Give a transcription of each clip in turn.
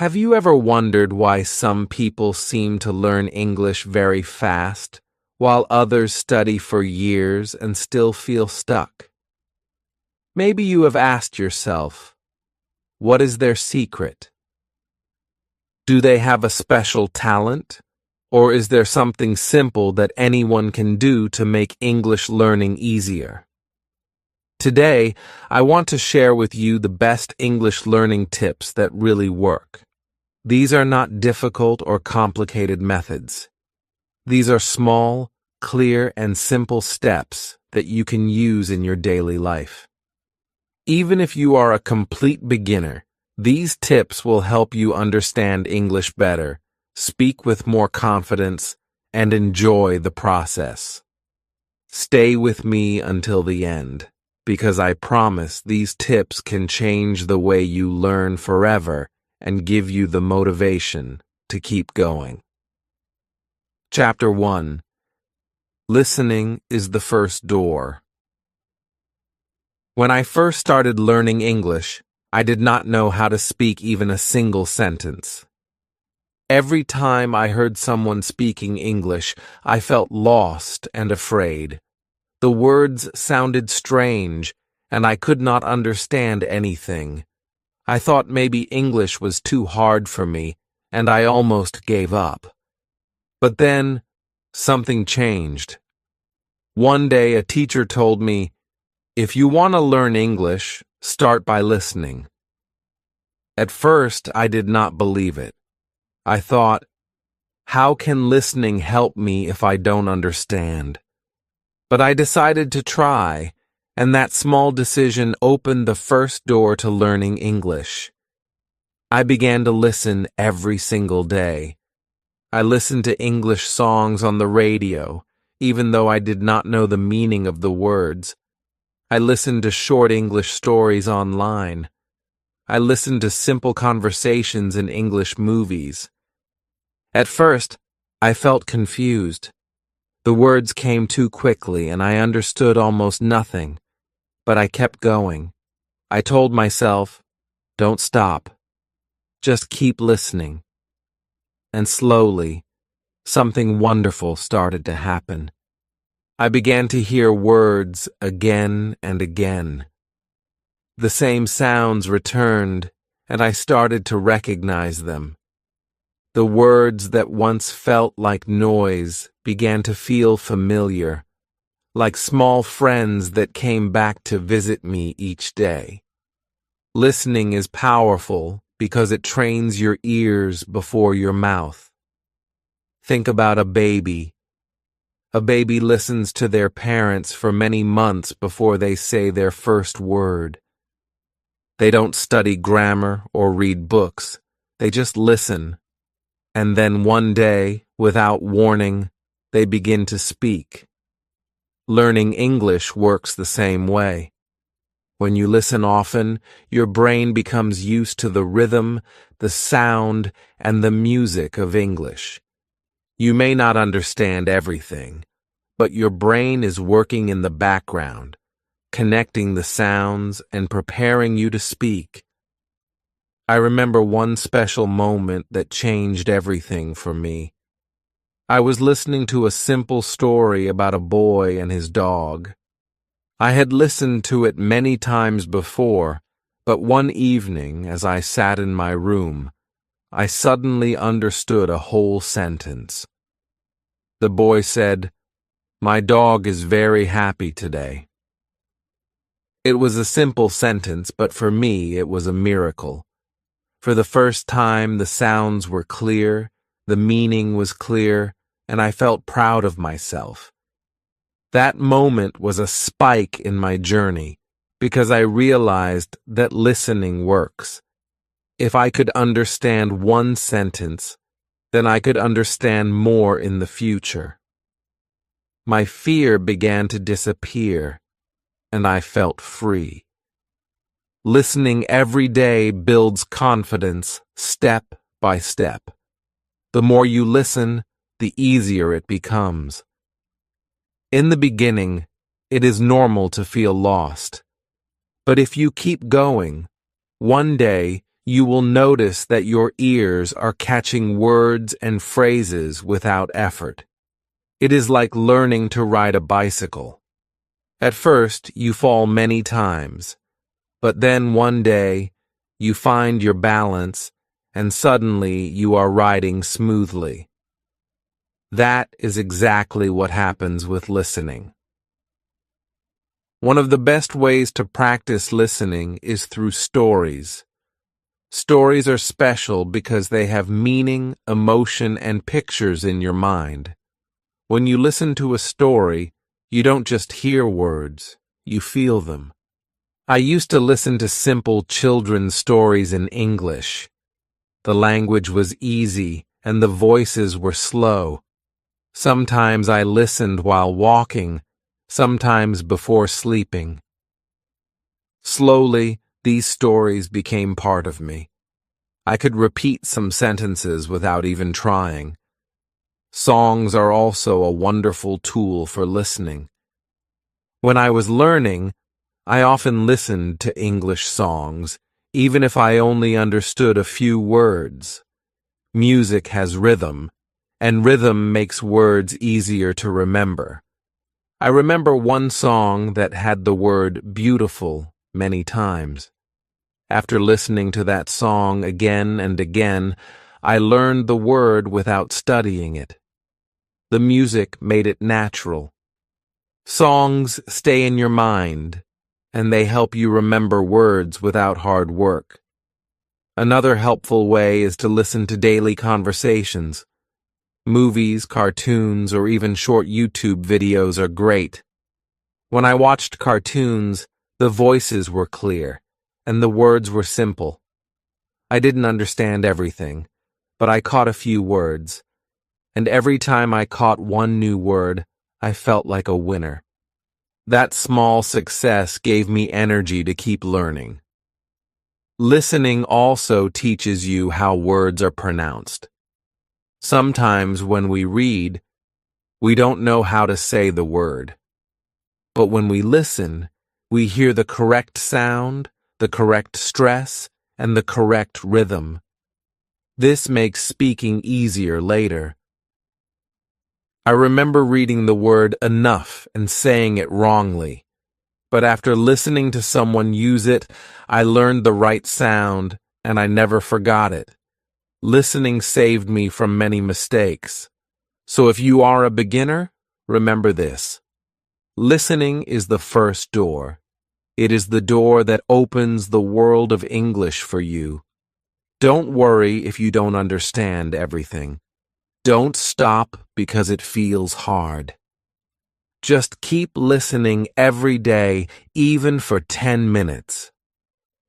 Have you ever wondered why some people seem to learn English very fast, while others study for years and still feel stuck? Maybe you have asked yourself, what is their secret? Do they have a special talent? Or is there something simple that anyone can do to make English learning easier? Today, I want to share with you the best English learning tips that really work. These are not difficult or complicated methods. These are small, clear, and simple steps that you can use in your daily life. Even if you are a complete beginner, these tips will help you understand English better, speak with more confidence, and enjoy the process. Stay with me until the end, because I promise these tips can change the way you learn forever and give you the motivation to keep going. Chapter 1. Listening is the first door. When I first started learning English, I did not know how to speak even a single sentence. Every time I heard someone speaking English, I felt lost and afraid. The words sounded strange, and I could not understand anything. I thought maybe English was too hard for me, and I almost gave up. But then, something changed. One day a teacher told me, "If you want to learn English, start by listening." At first, I did not believe it. I thought, how can listening help me if I don't understand? But I decided to try, and that small decision opened the first door to learning English. I began to listen every single day. I listened to English songs on the radio, even though I did not know the meaning of the words. I listened to short English stories online. I listened to simple conversations in English movies. At first, I felt confused. The words came too quickly and I understood almost nothing, but I kept going. I told myself, don't stop. Just keep listening. And slowly, something wonderful started to happen. I began to hear words again and again. The same sounds returned, and I started to recognize them. The words that once felt like noise began to feel familiar, like small friends that came back to visit me each day. Listening is powerful because it trains your ears before your mouth. Think about a baby. A baby listens to their parents for many months before they say their first word. They don't study grammar or read books. They just listen. And then one day, without warning, they begin to speak. Learning English works the same way. When you listen often, your brain becomes used to the rhythm, the sound, and the music of English. You may not understand everything, but your brain is working in the background, connecting the sounds and preparing you to speak. I remember one special moment that changed everything for me. I was listening to a simple story about a boy and his dog. I had listened to it many times before, but one evening, as I sat in my room, I suddenly understood a whole sentence. The boy said, "My dog is very happy today." It was a simple sentence, but for me it was a miracle. For the first time, the sounds were clear, the meaning was clear, and I felt proud of myself. That moment was a spike in my journey because I realized that listening works. If I could understand one sentence, then I could understand more in the future. My fear began to disappear, and I felt free. Listening every day builds confidence step by step. The more you listen, the easier it becomes. In the beginning, it is normal to feel lost. But if you keep going, one day you will notice that your ears are catching words and phrases without effort. It is like learning to ride a bicycle. At first, you fall many times, but then one day, you find your balance, and suddenly you are riding smoothly. That is exactly what happens with listening. One of the best ways to practice listening is through stories. Stories are special because they have meaning, emotion, and pictures in your mind. When you listen to a story, you don't just hear words, you feel them. I used to listen to simple children's stories in English. The language was easy and the voices were slow. Sometimes I listened while walking, sometimes before sleeping. Slowly, these stories became part of me. I could repeat some sentences without even trying. Songs are also a wonderful tool for listening. When I was learning, I often listened to English songs, even if I only understood a few words. Music has rhythm, and rhythm makes words easier to remember. I remember one song that had the word beautiful many times. After listening to that song again and again, I learned the word without studying it. The music made it natural. Songs stay in your mind, and they help you remember words without hard work. Another helpful way is to listen to daily conversations. Movies, cartoons, or even short YouTube videos are great. When I watched cartoons, the voices were clear, and the words were simple. I didn't understand everything, but I caught a few words. And every time I caught one new word, I felt like a winner. That small success gave me energy to keep learning. Listening also teaches you how words are pronounced. Sometimes when we read, we don't know how to say the word. But when we listen, we hear the correct sound, the correct stress, and the correct rhythm. This makes speaking easier later. I remember reading the word enough and saying it wrongly. But after listening to someone use it, I learned the right sound and I never forgot it. Listening saved me from many mistakes. So if you are a beginner, remember this. Listening is the first door. It is the door that opens the world of English for you. Don't worry if you don't understand everything. Don't stop because it feels hard. Just keep listening every day, even for 10 minutes.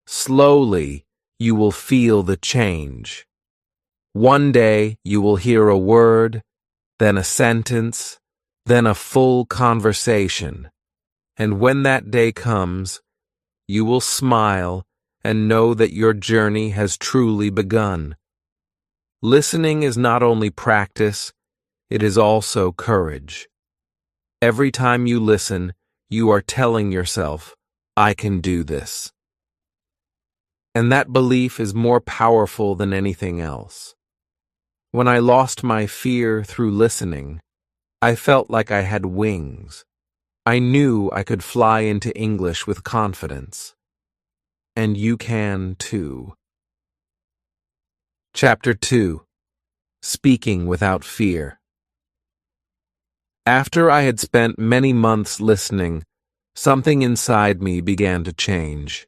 Slowly, you will feel the change. One day, you will hear a word, then a sentence, then a full conversation. And when that day comes, you will smile and know that your journey has truly begun. Listening is not only practice, it is also courage. Every time you listen, you are telling yourself, I can do this. And that belief is more powerful than anything else. When I lost my fear through listening, I felt like I had wings. I knew I could fly into English with confidence. And you can too. Chapter 2. Speaking Without Fear. After I had spent many months listening, something inside me began to change.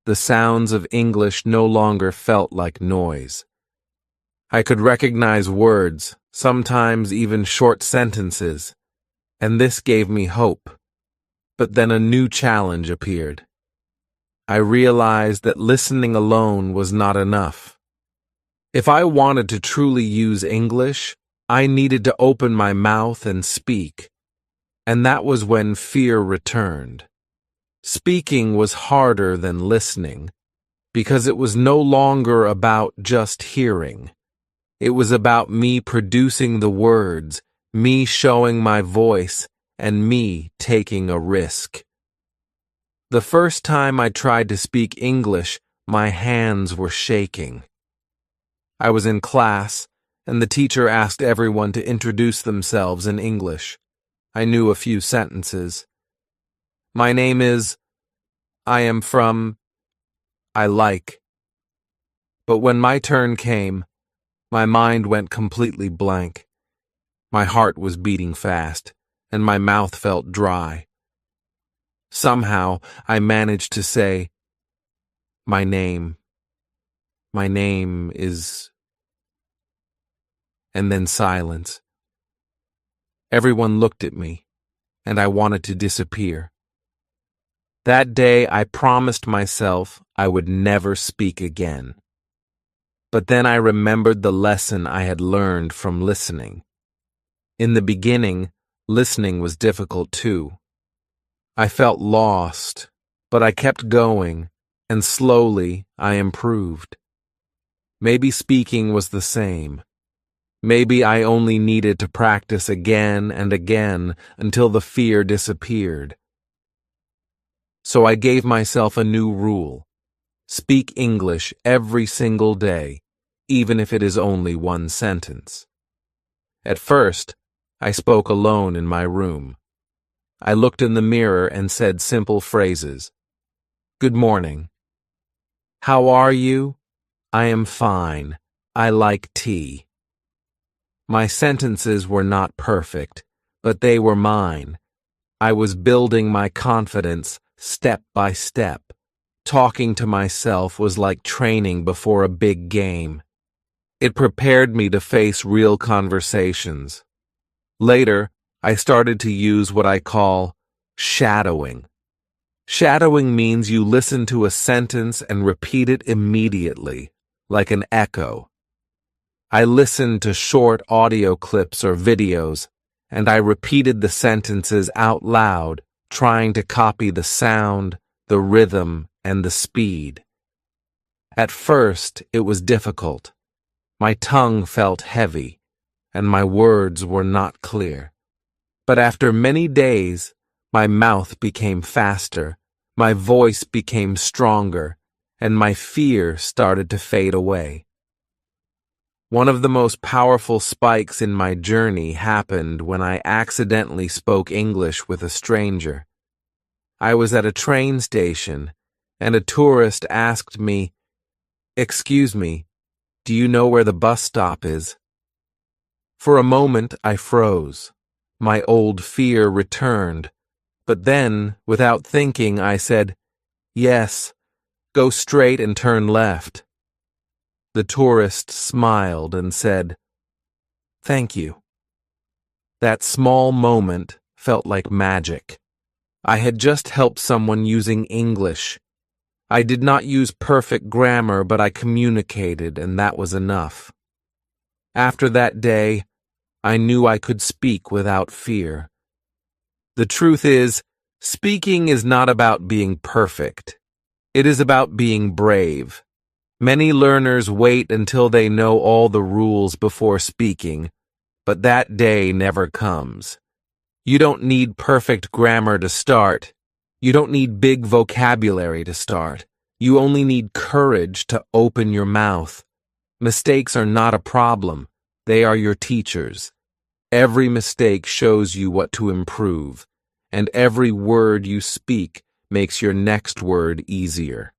The sounds of English no longer felt like noise. I could recognize words, sometimes even short sentences, and this gave me hope. But then a new challenge appeared. I realized that listening alone was not enough. If I wanted to truly use English, I needed to open my mouth and speak. And that was when fear returned. Speaking was harder than listening, because it was no longer about just hearing. It was about me producing the words, me showing my voice, and me taking a risk. The first time I tried to speak English, My hands were shaking. I was in class, and the teacher asked everyone to introduce themselves in English. I knew a few sentences. My name is... I am from... I like. But when my turn came, my mind went completely blank. My heart was beating fast, and my mouth felt dry. Somehow, I managed to say, My name is... And then silence. Everyone looked at me, and I wanted to disappear. That day, I promised myself I would never speak again. But then I remembered the lesson I had learned from listening. In the beginning, listening was difficult too. I felt lost, but I kept going, and slowly I improved. Maybe speaking was the same. Maybe I only needed to practice again and again until the fear disappeared. So I gave myself a new rule. Speak English every single day, even if it is only one sentence. At first, I spoke alone in my room. I looked in the mirror and said simple phrases. Good morning. How are you? I am fine. I like tea. My sentences were not perfect, but they were mine. I was building my confidence step by step. Talking to myself was like training before a big game. It prepared me to face real conversations. Later, I started to use what I call shadowing. Shadowing means you listen to a sentence and repeat it immediately, like an echo. I listened to short audio clips or videos, and I repeated the sentences out loud, trying to copy the sound, the rhythm, and the speed. At first, it was difficult. My tongue felt heavy, and my words were not clear. But after many days, my mouth became faster, my voice became stronger, and my fear started to fade away. One of the most powerful spikes in my journey happened when I accidentally spoke English with a stranger. I was at a train station, and a tourist asked me, "Excuse me, do you know where the bus stop is?" For a moment, I froze. My old fear returned. But then, without thinking, I said, "Yes, go straight and turn left." The tourist smiled and said, "Thank you." That small moment felt like magic. I had just helped someone using English. I did not use perfect grammar, but I communicated, and that was enough. After that day, I knew I could speak without fear. The truth is, speaking is not about being perfect. It is about being brave. Many learners wait until they know all the rules before speaking, but that day never comes. You don't need perfect grammar to start. You don't need big vocabulary to start. You only need courage to open your mouth. Mistakes are not a problem. They are your teachers. Every mistake shows you what to improve, and every word you speak makes your next word easier.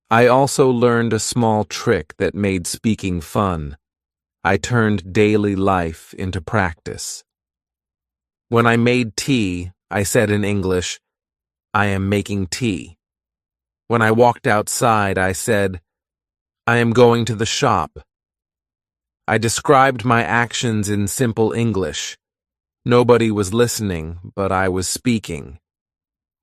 I also learned a small trick that made speaking fun. I turned daily life into practice. When I made tea, I said in English, "I am making tea." When I walked outside, I said, "I am going to the shop." I described my actions in simple English. Nobody was listening, but I was speaking.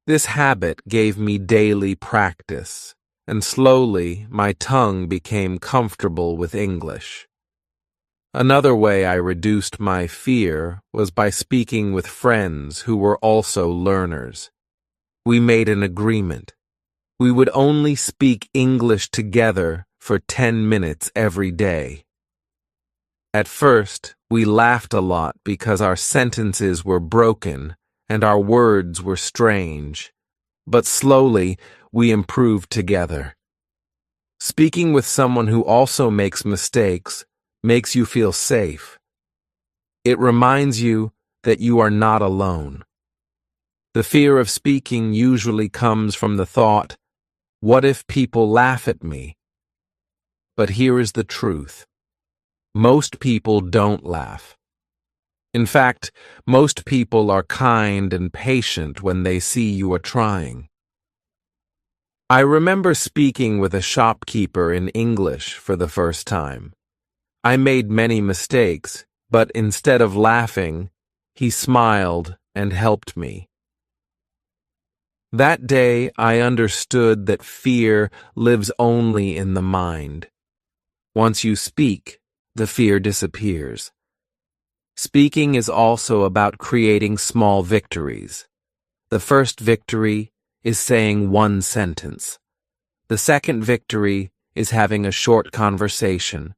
This habit gave me daily practice, and slowly my tongue became comfortable with English. Another way I reduced my fear was by speaking with friends who were also learners. We made an agreement. We would only speak English together for 10 minutes every day. At first, we laughed a lot because our sentences were broken and our words were strange. But slowly, we improved together. Speaking with someone who also makes mistakes makes you feel safe. It reminds you that you are not alone. The fear of speaking usually comes from the thought, what if people laugh at me? But here is the truth. Most people don't laugh. In fact, most people are kind and patient when they see you are trying. I remember speaking with a shopkeeper in English for the first time. I made many mistakes, but instead of laughing, he smiled and helped me. That day, I understood that fear lives only in the mind. Once you speak, the fear disappears. Speaking is also about creating small victories. The first victory is saying one sentence. The second victory is having a short conversation.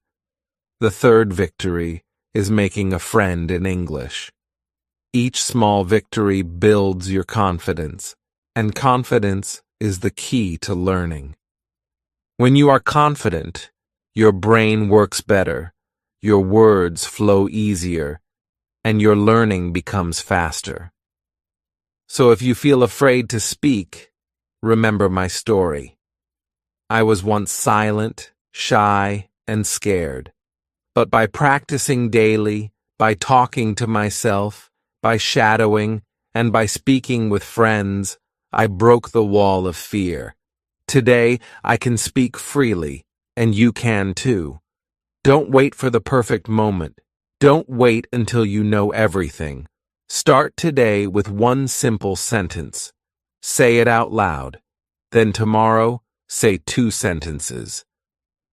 The third victory is making a friend in English. Each small victory builds your confidence, and confidence is the key to learning. When you are confident, your brain works better, your words flow easier, and your learning becomes faster. So if you feel afraid to speak, remember my story. I was once silent, shy, and scared. But by practicing daily, by talking to myself, by shadowing, and by speaking with friends, I broke the wall of fear. Today, I can speak freely, and you can too. Don't wait for the perfect moment. Don't wait until you know everything. Start today with one simple sentence. Say it out loud. Then tomorrow, say 2 sentences.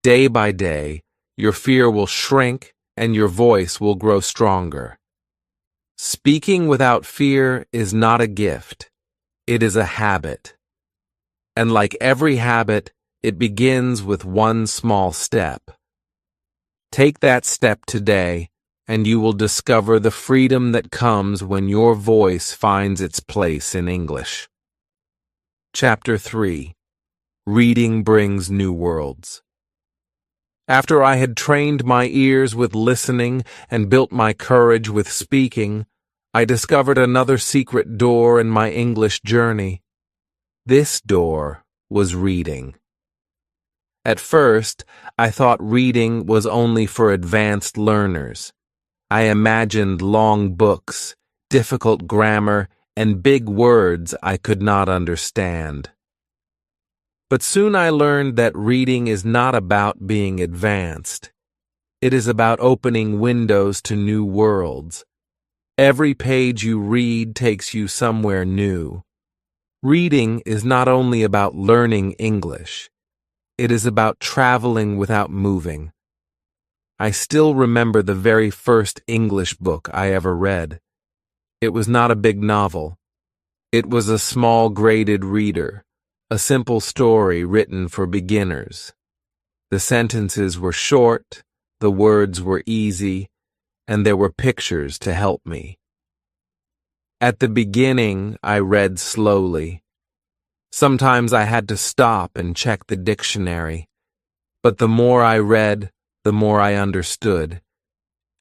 Day by day, your fear will shrink and your voice will grow stronger. Speaking without fear is not a gift. It is a habit. And like every habit, it begins with one small step. Take that step today, and you will discover the freedom that comes when your voice finds its place in English. Chapter 3. Reading Brings New Worlds. After I had trained my ears with listening and built my courage with speaking, I discovered another secret door in my English journey. This door was reading. At first, I thought reading was only for advanced learners. I imagined long books, difficult grammar, and big words I could not understand. But soon I learned that reading is not about being advanced. It is about opening windows to new worlds. Every page you read takes you somewhere new. Reading is not only about learning English. It is about traveling without moving. I still remember the very first English book I ever read. It was not a big novel. It was a small graded reader, a simple story written for beginners. The sentences were short, the words were easy, and there were pictures to help me. At the beginning, I read slowly. Sometimes I had to stop and check the dictionary. But the more I read, the more I understood.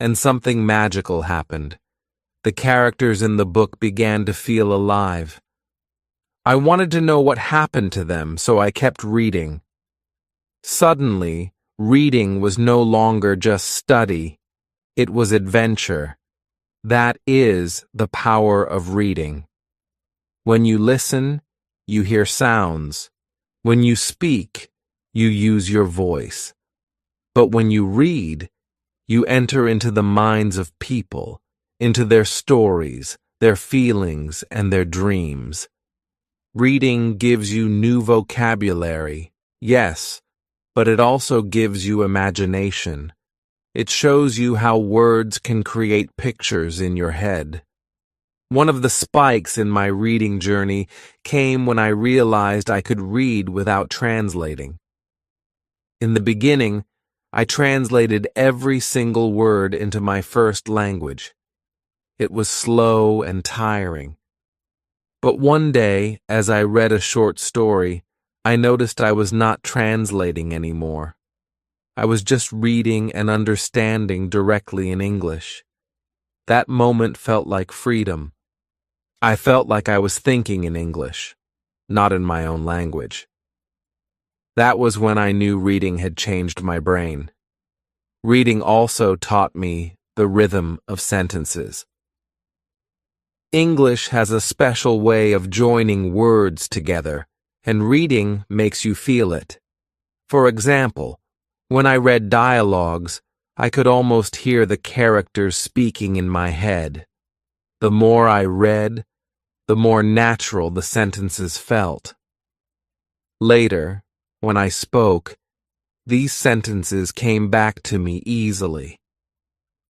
And something magical happened. The characters in the book began to feel alive. I wanted to know what happened to them, so I kept reading. Suddenly, reading was no longer just study. It was adventure. That is the power of reading. When you listen, you hear sounds. When you speak, you use your voice. But when you read, you enter into the minds of people, into their stories, their feelings, and their dreams. Reading gives you new vocabulary, yes, but it also gives you imagination. It shows you how words can create pictures in your head. One of the spikes in my reading journey came when I realized I could read without translating. In the beginning, I translated every single word into my first language. It was slow and tiring. But one day, as I read a short story, I noticed I was not translating anymore. I was just reading and understanding directly in English. That moment felt like freedom. I felt like I was thinking in English, not in my own language. That was when I knew reading had changed my brain. Reading also taught me the rhythm of sentences. English has a special way of joining words together, and reading makes you feel it. For example, when I read dialogues, I could almost hear the characters speaking in my head. The more I read, the more natural the sentences felt. Later, when I spoke, these sentences came back to me easily.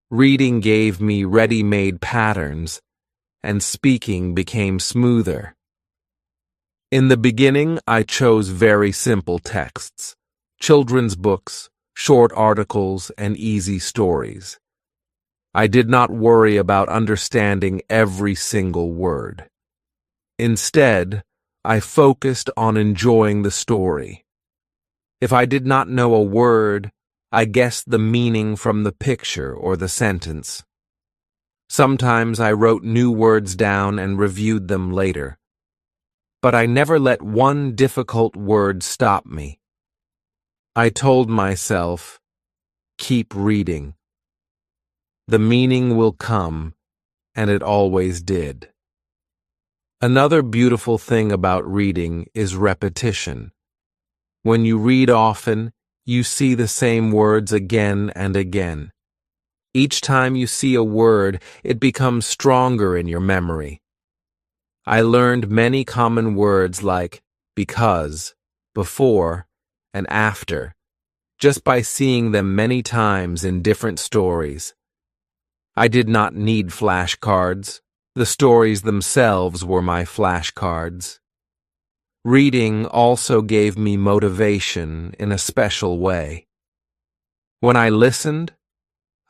Reading gave me ready-made patterns, and speaking became smoother. In the beginning, I chose very simple texts, children's books, short articles, and easy stories. I did not worry about understanding every single word. Instead, I focused on enjoying the story. If I did not know a word, I guessed the meaning from the picture or the sentence. Sometimes I wrote new words down and reviewed them later. But I never let one difficult word stop me. I told myself, keep reading. The meaning will come, and it always did. Another beautiful thing about reading is repetition. When you read often, you see the same words again and again. Each time you see a word, it becomes stronger in your memory. I learned many common words like because, before, and after, just by seeing them many times in different stories. I did not need flashcards. The stories themselves were my flashcards. Reading also gave me motivation in a special way. When I listened,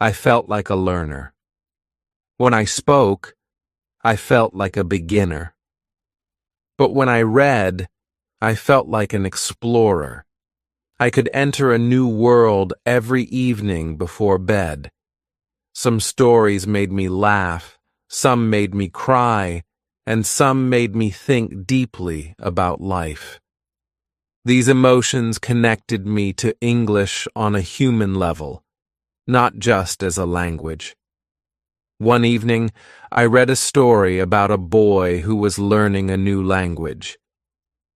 I felt like a learner. When I spoke, I felt like a beginner. But when I read, I felt like an explorer. I could enter a new world every evening before bed. Some stories made me laugh, some made me cry, and some made me think deeply about life. These emotions connected me to English on a human level, not just as a language. One evening, I read a story about a boy who was learning a new language.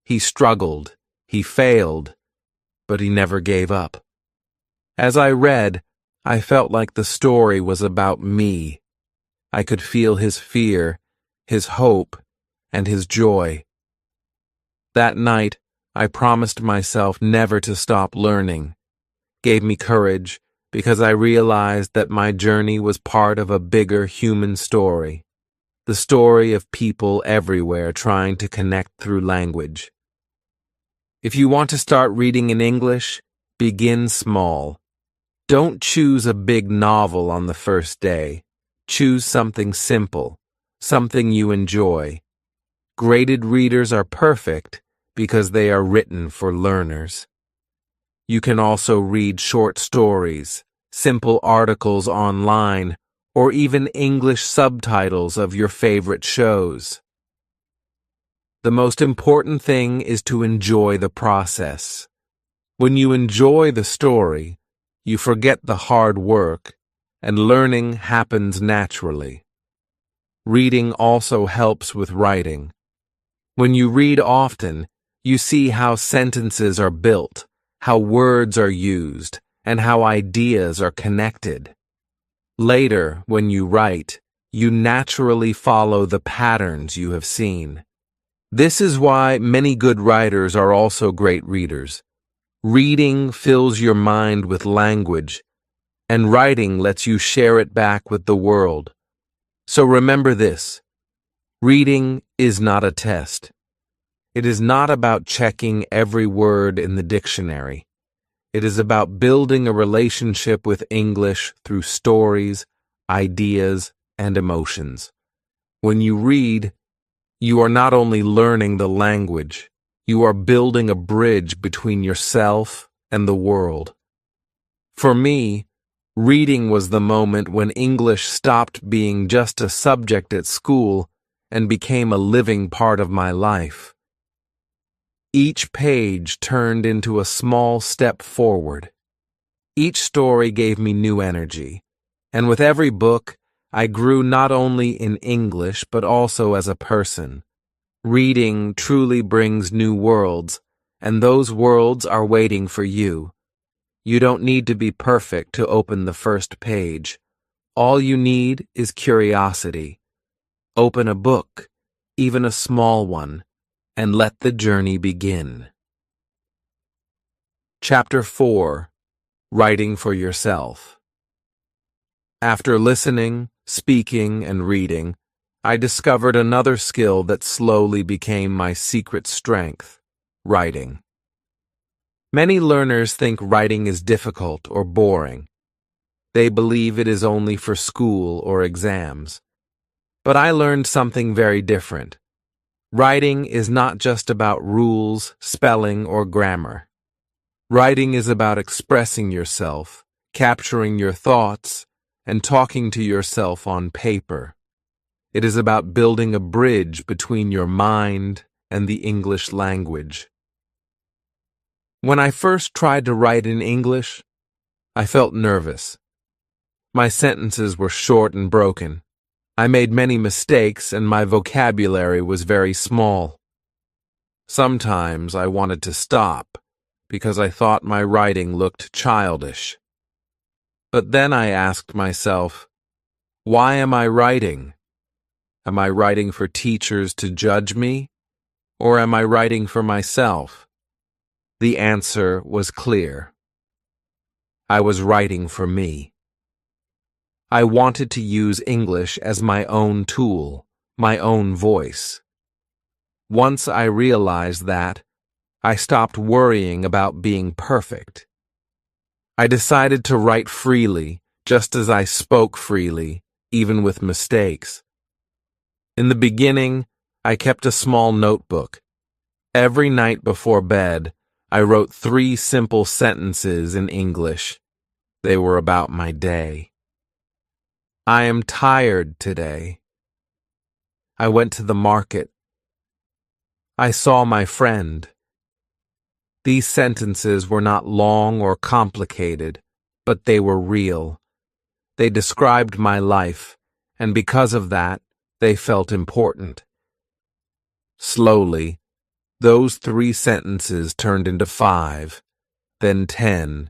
He struggled, he failed, but he never gave up. As I read, I felt like the story was about me. I could feel his fear, his hope, and his joy. That night, I promised myself never to stop learning. Gave me courage, because I realized that my journey was part of a bigger human story, the story of people everywhere trying to connect through language. If you want to start reading in English, begin small. Don't choose a big novel on the first day. Choose something simple, something you enjoy. Graded readers are perfect because they are written for learners. You can also read short stories, simple articles online, or even English subtitles of your favorite shows. The most important thing is to enjoy the process. When you enjoy the story, you forget the hard work, and learning happens naturally. Reading also helps with writing. When you read often, you see how sentences are built, how words are used, and how ideas are connected. Later, when you write, you naturally follow the patterns you have seen. This is why many good writers are also great readers. Reading fills your mind with language, and writing lets you share it back with the world. So remember this: reading is not a test. It is not about checking every word in the dictionary. It is about building a relationship with English through stories, ideas, and emotions. When you read, you are not only learning the language, You are building a bridge between yourself and the world. For me, reading was the moment when English stopped being just a subject at school and became a living part of my life. Each page turned into a small step forward. Each story gave me new energy, and with every book, I grew not only in English but also as a person. Reading truly brings new worlds, and those worlds are waiting for you. You don't need to be perfect to open the first page. All you need is curiosity. Open a book, even a small one, and let the journey begin. Chapter 4. Writing for Yourself. After listening, speaking, and reading, I discovered another skill that slowly became my secret strength: writing. Many learners think writing is difficult or boring. They believe it is only for school or exams. But I learned something very different. Writing is not just about rules, spelling, or grammar. Writing is about expressing yourself, capturing your thoughts, and talking to yourself on paper. It is about building a bridge between your mind and the English language. When I first tried to write in English, I felt nervous. My sentences were short and broken. I made many mistakes and my vocabulary was very small. Sometimes I wanted to stop because I thought my writing looked childish. But then I asked myself, why am I writing? Am I writing for teachers to judge me, or am I writing for myself? The answer was clear. I was writing for me. I wanted to use English as my own tool, my own voice. Once I realized that, I stopped worrying about being perfect. I decided to write freely, just as I spoke freely, even with mistakes. In the beginning, I kept a small notebook. Every night before bed, I wrote 3 simple sentences in English. They were about my day. I am tired today. I went to the market. I saw my friend. These sentences were not long or complicated, but they were real. They described my life, and because of that, they felt important. Slowly, those 3 sentences turned into 5, then 10,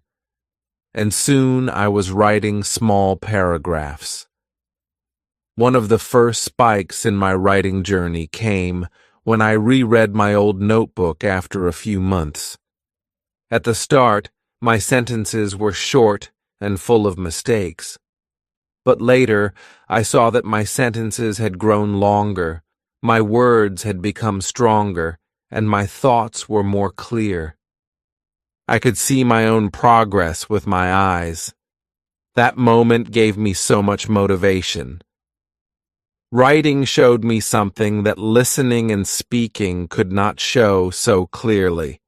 and soon I was writing small paragraphs. One of the first spikes in my writing journey came when I reread my old notebook after a few months. At the start, my sentences were short and full of mistakes. But later, I saw that my sentences had grown longer, my words had become stronger, and my thoughts were more clear. I could see my own progress with my eyes. That moment gave me so much motivation. Writing showed me something that listening and speaking could not show so clearly.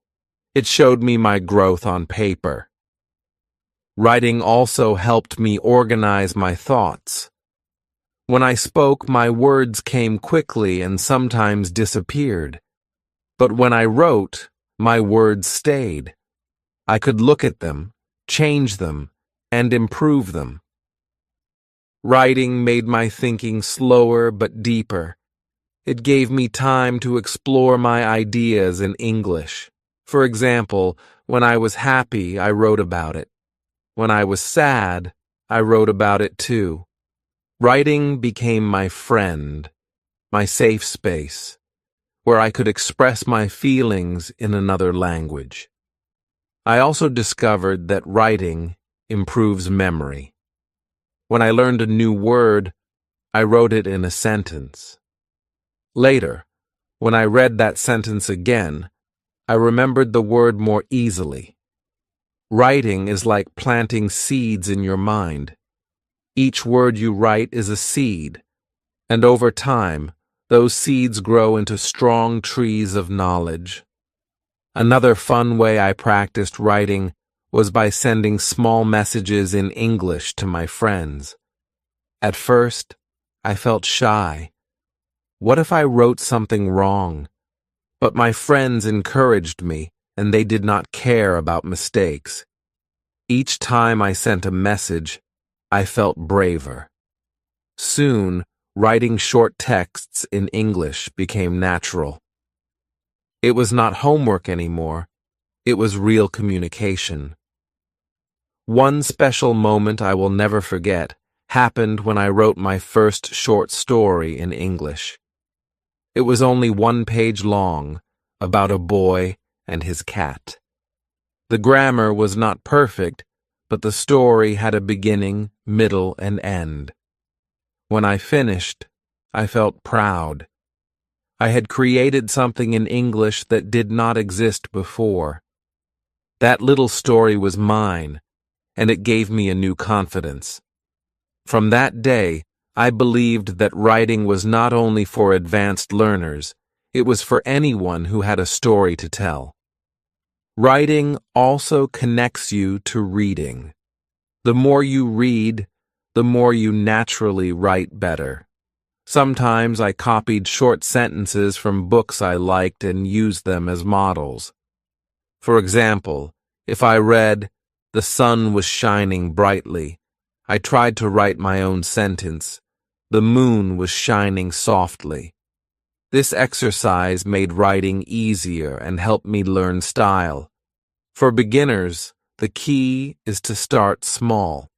It showed me my growth on paper. Writing also helped me organize my thoughts. When I spoke, my words came quickly and sometimes disappeared. But when I wrote, my words stayed. I could look at them, change them, and improve them. Writing made my thinking slower but deeper. It gave me time to explore my ideas in English. For example, when I was happy, I wrote about it. When I was sad, I wrote about it too. Writing became my friend, my safe space, where I could express my feelings in another language. I also discovered that writing improves memory. When I learned a new word, I wrote it in a sentence. Later, when I read that sentence again, I remembered the word more easily. Writing is like planting seeds in your mind. Each word you write is a seed, and over time, those seeds grow into strong trees of knowledge. Another fun way I practiced writing was by sending small messages in English to my friends. At first, I felt shy. What if I wrote something wrong? But my friends encouraged me, and they did not care about mistakes. Each time I sent a message, I felt braver. Soon, writing short texts in English became natural. It was not homework anymore. It was real communication. One special moment I will never forget happened when I wrote my first short story in English. It was only 1 page long, about a boy and his cat. The grammar was not perfect, but the story had a beginning, middle, and end. When I finished, I felt proud. I had created something in English that did not exist before. That little story was mine, and it gave me a new confidence. From that day, I believed that writing was not only for advanced learners, it was for anyone who had a story to tell. Writing also connects you to reading. The more you read, the more you naturally write better. Sometimes I copied short sentences from books I liked and used them as models. For example, if I read, "The sun was shining brightly," I tried to write my own sentence, "The moon was shining softly." This exercise made writing easier and helped me learn style. For beginners, the key is to start small.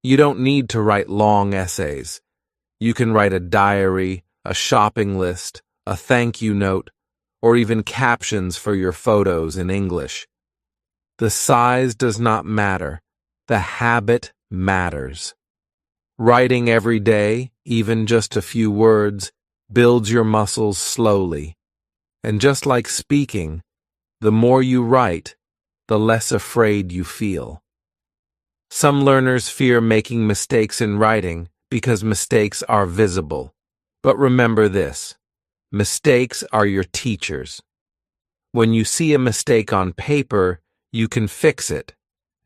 You don't need to write long essays. You can write a diary, a shopping list, a thank you note, or even captions for your photos in English. The size does not matter. The habit matters. Writing every day, even just a few words, builds your muscles slowly. And just like speaking, the more you write, the less afraid you feel. Some learners fear making mistakes in writing because mistakes are visible. But remember this: mistakes are your teachers. When you see a mistake on paper, you can fix it,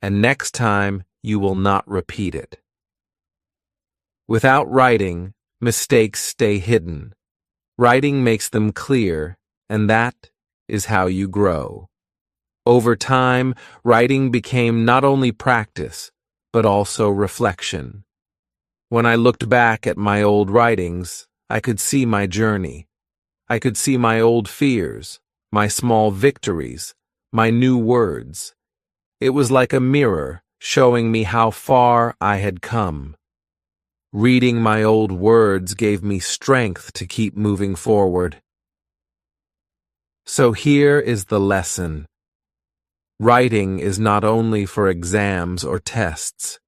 and next time you will not repeat it. Without writing, mistakes stay hidden. Writing makes them clear, and that is how you grow. Over time, writing became not only practice, but also reflection. When I looked back at my old writings, I could see my journey. I could see my old fears, my small victories, my new words. It was like a mirror showing me how far I had come. Reading my old words gave me strength to keep moving forward. So here is the lesson. Writing is not only for exams or tests.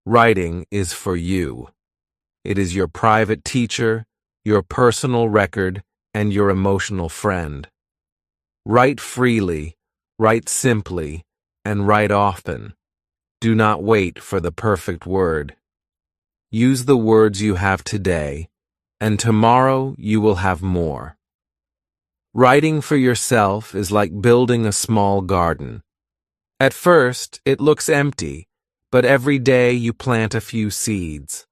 Writing is for you. It is your private teacher, your personal record, and your emotional friend. Write freely, write simply, and write often. Do not wait for the perfect word. Use the words you have today, and tomorrow you will have more. Writing for yourself is like building a small garden. At first, it looks empty, but every day you plant a few seeds.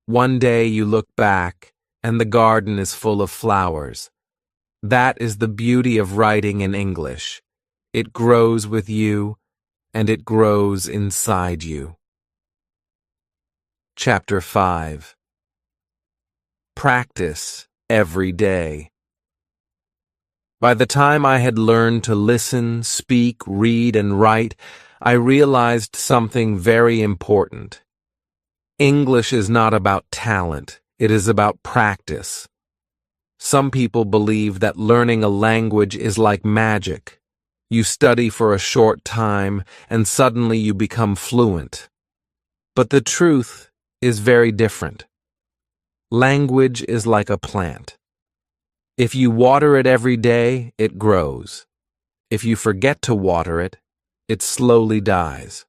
One day you look back, and the garden is full of flowers. That is the beauty of writing in English. It grows with you, and it grows inside you. Chapter 5. Practice every day. By the time I had learned to listen, speak, read, and write, I realized something very important. English is not about talent, it is about practice. Some people believe that learning a language is like magic. You study for a short time, and suddenly you become fluent. But the truth is very different. Language is like a plant. If you water it every day, it grows. If you forget to water it, it slowly dies.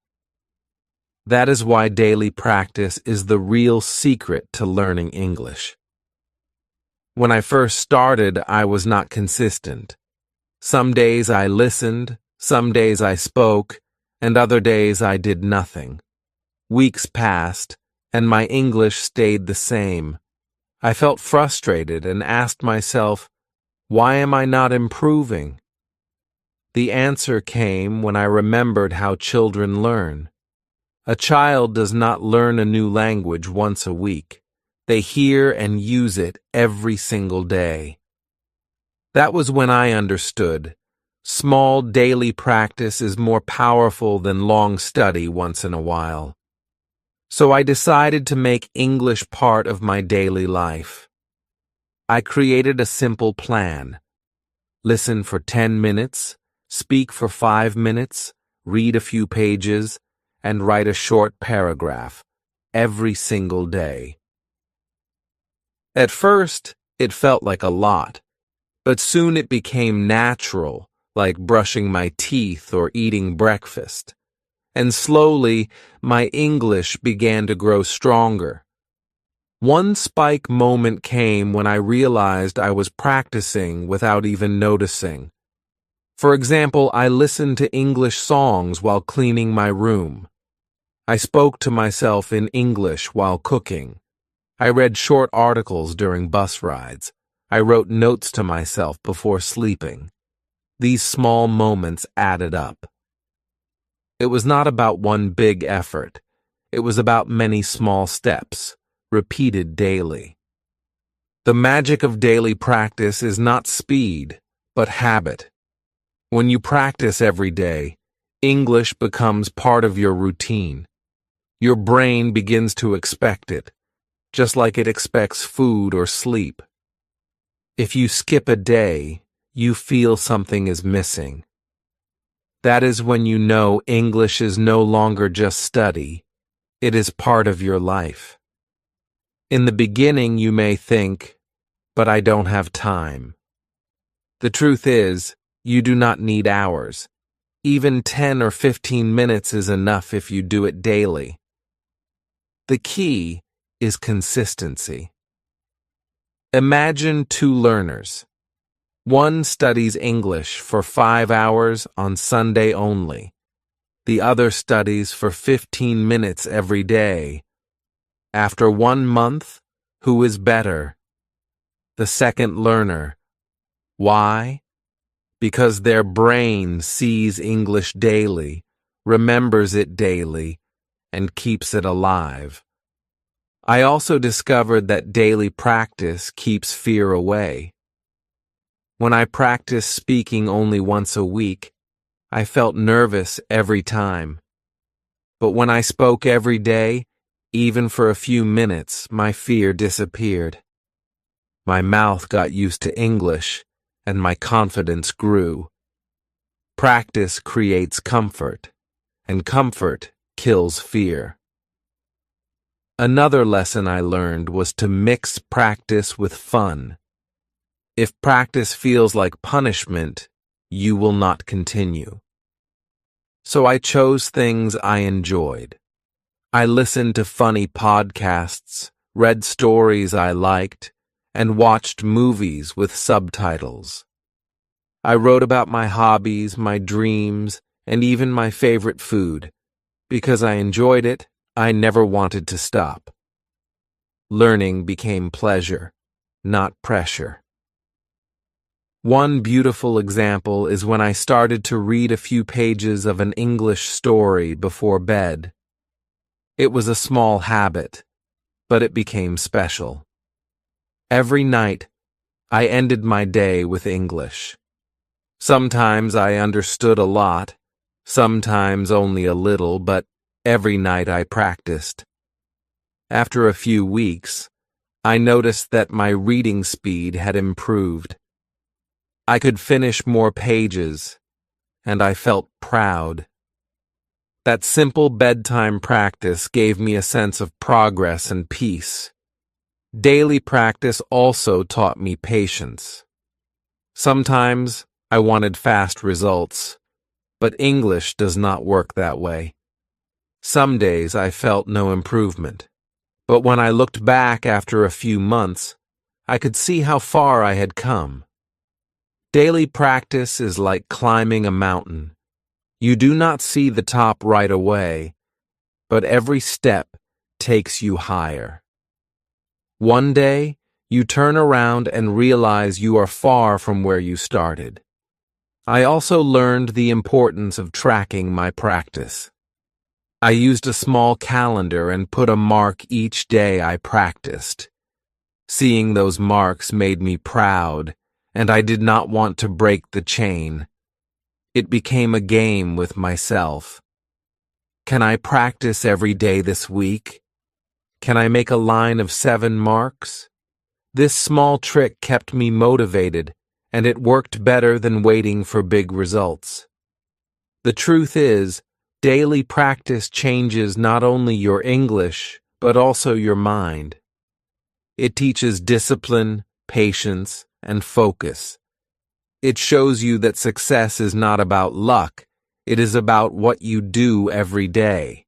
That is why daily practice is the real secret to learning English. When I first started, I was not consistent. Some days I listened, some days I spoke, and other days I did nothing. Weeks passed, and my English stayed the same. I felt frustrated and asked myself, why am I not improving? The answer came when I remembered how children learn. A child does not learn a new language once a week. They hear and use it every single day. That was when I understood. Small daily practice is more powerful than long study once in a while. So I decided to make English part of my daily life. I created a simple plan. Listen for 10 minutes, speak for 5 minutes, read a few pages, and write a short paragraph every single day. At first, it felt like a lot, but soon it became natural, like brushing my teeth or eating breakfast. And slowly, my English began to grow stronger. One spike moment came when I realized I was practicing without even noticing. For example, I listened to English songs while cleaning my room. I spoke to myself in English while cooking. I read short articles during bus rides. I wrote notes to myself before sleeping. These small moments added up. It was not about one big effort. It was about many small steps, repeated daily. The magic of daily practice is not speed, but habit. When you practice every day, English becomes part of your routine. Your brain begins to expect it, just like it expects food or sleep. If you skip a day, you feel something is missing. That is when you know English is no longer just study, it is part of your life. In the beginning, you may think, but I don't have time. The truth is, you do not need hours. Even 10 or 15 minutes is enough if you do it daily. The key is consistency. Imagine two learners. One studies English for 5 hours on Sunday only. The other studies for 15 minutes every day. After 1 month, who is better? The second learner. Why? Because their brain sees English daily, remembers it daily, and keeps it alive. I also discovered that daily practice keeps fear away. When I practiced speaking only once a week, I felt nervous every time. But when I spoke every day, even for a few minutes, my fear disappeared. My mouth got used to English, and my confidence grew. Practice creates comfort, and comfort kills fear. Another lesson I learned was to mix practice with fun. If practice feels like punishment, you will not continue. So I chose things I enjoyed. I listened to funny podcasts, read stories I liked, and watched movies with subtitles. I wrote about my hobbies, my dreams, and even my favorite food. Because I enjoyed it, I never wanted to stop. Learning became pleasure, not pressure. One beautiful example is when I started to read a few pages of an English story before bed. It was a small habit, but it became special. Every night, I ended my day with English. Sometimes I understood a lot, sometimes only a little, but every night I practiced. After a few weeks, I noticed that my reading speed had improved. I could finish more pages, and I felt proud. That simple bedtime practice gave me a sense of progress and peace. Daily practice also taught me patience. Sometimes I wanted fast results, but English does not work that way. Some days I felt no improvement, but when I looked back after a few months, I could see how far I had come. Daily practice is like climbing a mountain. You do not see the top right away, but every step takes you higher. One day, you turn around and realize you are far from where you started. I also learned the importance of tracking my practice. I used a small calendar and put a mark each day I practiced. Seeing those marks made me proud, and I did not want to break the chain. It became a game with myself. Can I practice every day this week? Can I make a line of 7 marks? This small trick kept me motivated, and it worked better than waiting for big results. The truth is, daily practice changes not only your English, but also your mind. It teaches discipline, patience, and focus. It shows you that success is not about luck, it is about what you do every day.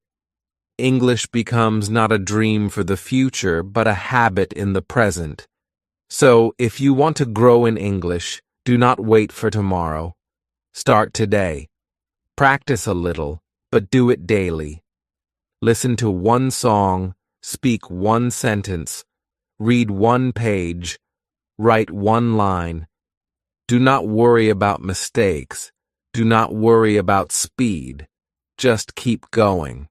English becomes not a dream for the future, but a habit in the present. So, if you want to grow in English, do not wait for tomorrow. Start today. Practice a little, but do it daily. Listen to one song, speak one sentence, read one page, write one line. Do not worry about mistakes. Do not worry about speed. Just keep going.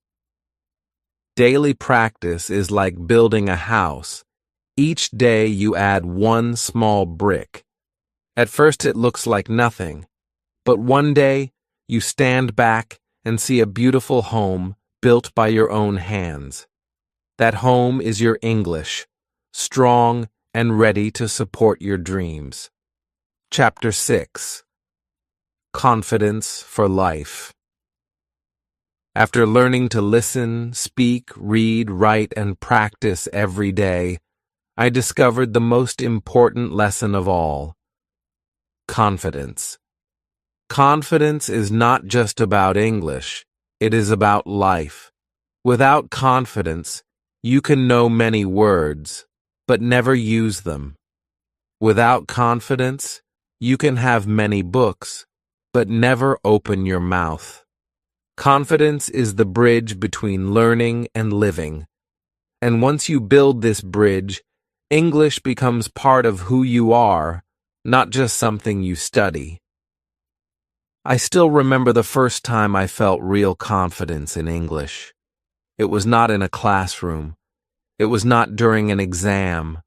Daily practice is like building a house. Each day you add one small brick. At first it looks like nothing, but one day you stand back and see a beautiful home built by your own hands. That home is your English, strong and ready to support your dreams. Chapter 6. Confidence for Life. After learning to listen, speak, read, write, and practice every day, I discovered the most important lesson of all: confidence. Confidence is not just about English, it is about life. Without confidence, you can know many words, but never use them. Without confidence, you can have many books, but never open your mouth. Confidence is the bridge between learning and living. And once you build this bridge, English becomes part of who you are, not just something you study. I still remember the first time I felt real confidence in English. It was not in a classroom. It was not during an exam.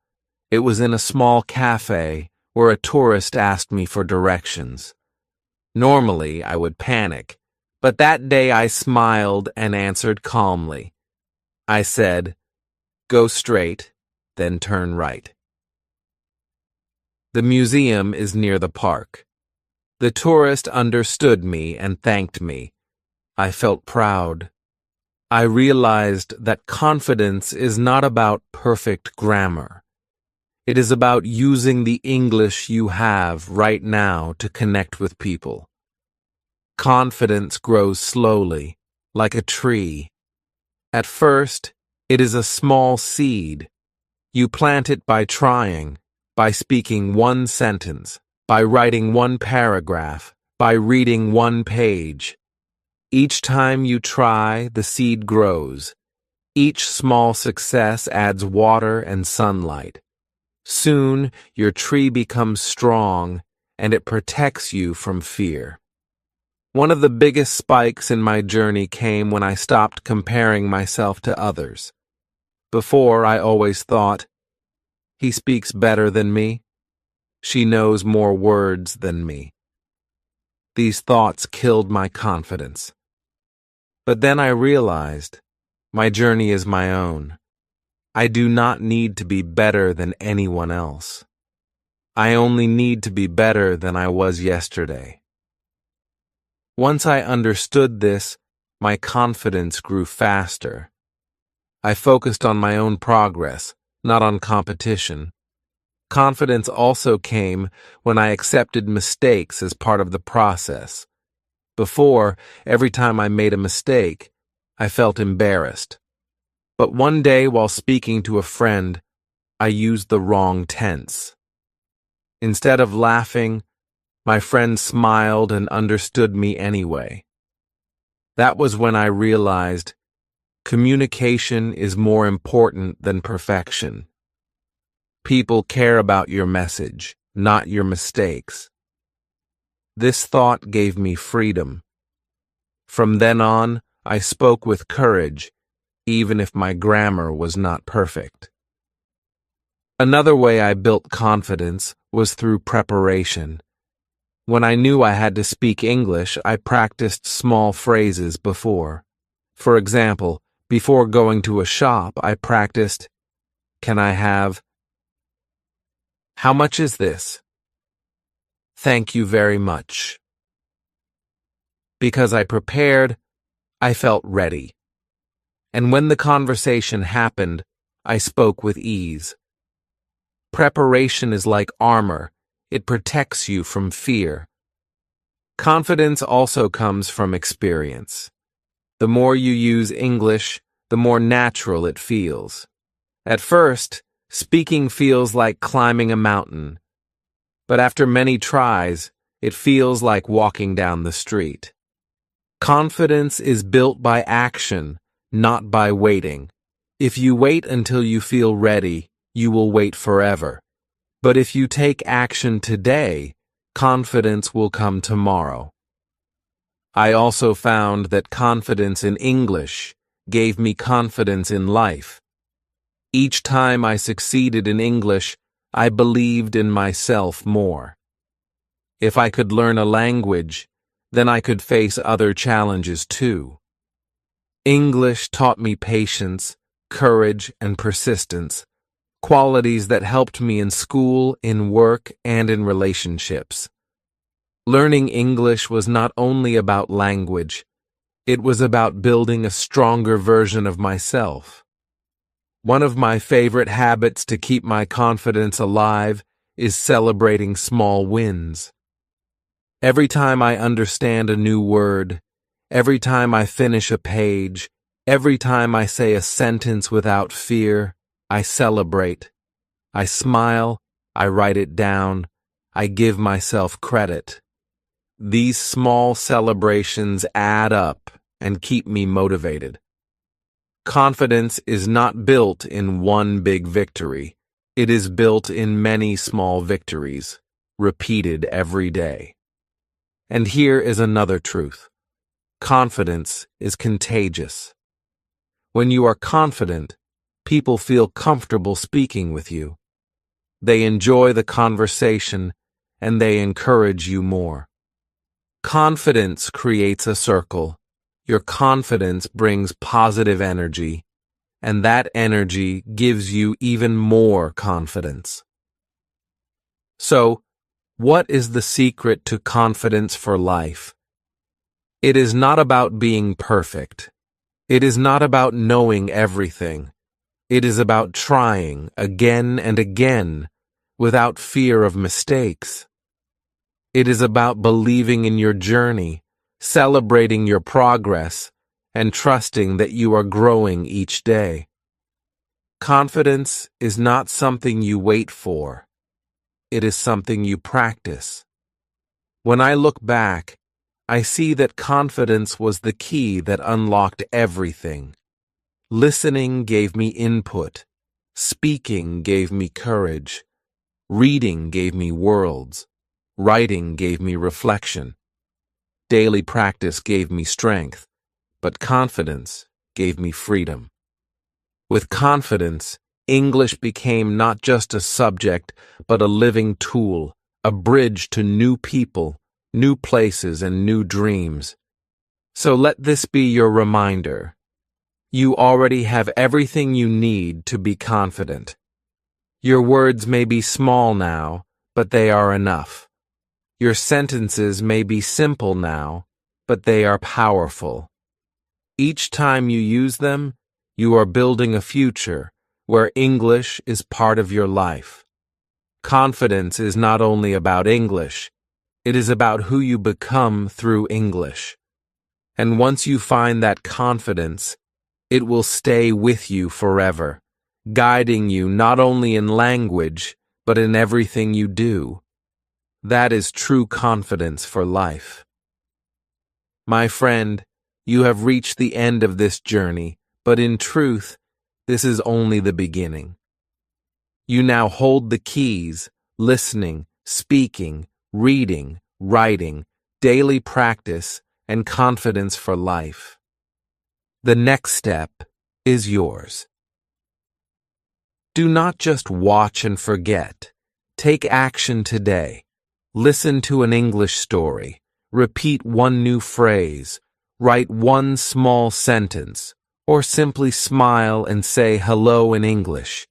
It was in a small cafe where a tourist asked me for directions. Normally, I would panic, but that day I smiled and answered calmly. I said, "Go straight, then turn right." The museum is near the park. The tourist understood me and thanked me. I felt proud. I realized that confidence is not about perfect grammar. It is about using the English you have right now to connect with people. Confidence grows slowly, like a tree. At first, it is a small seed. You plant it by trying, by speaking one sentence, by writing one paragraph, by reading one page. Each time you try, the seed grows. Each small success adds water and sunlight. Soon, your tree becomes strong, and it protects you from fear. One of the biggest spikes in my journey came when I stopped comparing myself to others. Before, I always thought, "He speaks better than me. She knows more words than me." These thoughts killed my confidence. But then I realized, my journey is my own. I do not need to be better than anyone else. I only need to be better than I was yesterday. Once I understood this, my confidence grew faster. I focused on my own progress, not on competition. Confidence also came when I accepted mistakes as part of the process. Before, every time I made a mistake, I felt embarrassed. But one day, while speaking to a friend, I used the wrong tense. Instead of laughing, My friend smiled and understood me anyway. That was when I realized communication is more important than perfection. People care about your message, not your mistakes. This thought gave me freedom. From then on, I spoke with courage, even if my grammar was not perfect. Another way I built confidence was through preparation. When I knew I had to speak English, I practiced small phrases before. For example, before going to a shop, I practiced, "Can I have?" "How much is this?" "Thank you very much." Because I prepared, I felt ready. And when the conversation happened, I spoke with ease. Preparation is like armor. It protects you from fear. Confidence also comes from experience. The more you use English, the more natural it feels. At first, speaking feels like climbing a mountain. But after many tries, it feels like walking down the street. Confidence is built by action, not by waiting. If you wait until you feel ready, you will wait forever. But if you take action today, confidence will come tomorrow. I also found that confidence in English gave me confidence in life. Each time I succeeded in English, I believed in myself more. If I could learn a language, then I could face other challenges too. English taught me patience, courage, and persistence, qualities that helped me in school, in work, and in relationships. Learning English was not only about language, it was about building a stronger version of myself. One of my favorite habits to keep my confidence alive is celebrating small wins. Every time I understand a new word, every time I finish a page, every time I say a sentence without fear, I celebrate. I smile, I write it down, I give myself credit. These small celebrations add up and keep me motivated. Confidence is not built in one big victory. It is built in many small victories, repeated every day. And here is another truth. Confidence is contagious. When you are confident, people feel comfortable speaking with you. They enjoy the conversation and they encourage you more. Confidence creates a circle. Your confidence brings positive energy, and that energy gives you even more confidence. So, what is the secret to confidence for life? It is not about being perfect. It is not about knowing everything. It is about trying again and again without fear of mistakes. It is about believing in your journey, celebrating your progress, and trusting that you are growing each day. Confidence is not something you wait for. It is something you practice. When I look back, I see that confidence was the key that unlocked everything. Listening gave me input. Speaking gave me courage. Reading gave me worlds. Writing gave me reflection. Daily practice gave me strength, but confidence gave me freedom. With confidence, English became not just a subject, but a living tool, a bridge to new people, new places, and new dreams. So let this be your reminder. You already have everything you need to be confident. Your words may be small now, but they are enough. Your sentences may be simple now, but they are powerful. Each time you use them, you are building a future where English is part of your life. Confidence is not only about English, it is about who you become through English. And once you find that confidence, it will stay with you forever, guiding you not only in language, but in everything you do. That is true confidence for life. My friend, you have reached the end of this journey, but in truth, this is only the beginning. You now hold the keys: listening, speaking, reading, writing, daily practice, and confidence for life. The next step is yours. Do not just watch and forget. Take action today. Listen to an English story. Repeat one new phrase. Write one small sentence, or simply smile and say hello in English.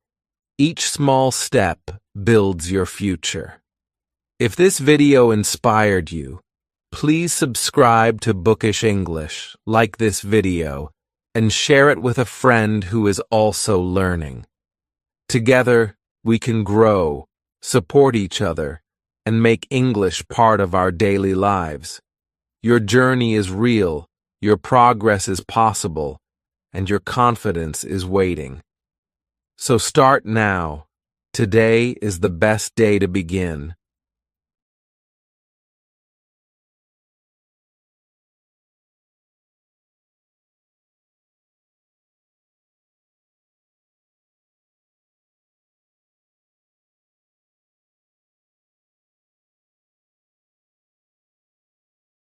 Each small step builds your future. If this video inspired you, please subscribe to Bookish English, like this video, and share it with a friend who is also learning. Together, we can grow, support each other, and make English part of our daily lives. Your journey is real, your progress is possible, and your confidence is waiting. So start now. Today is the best day to begin.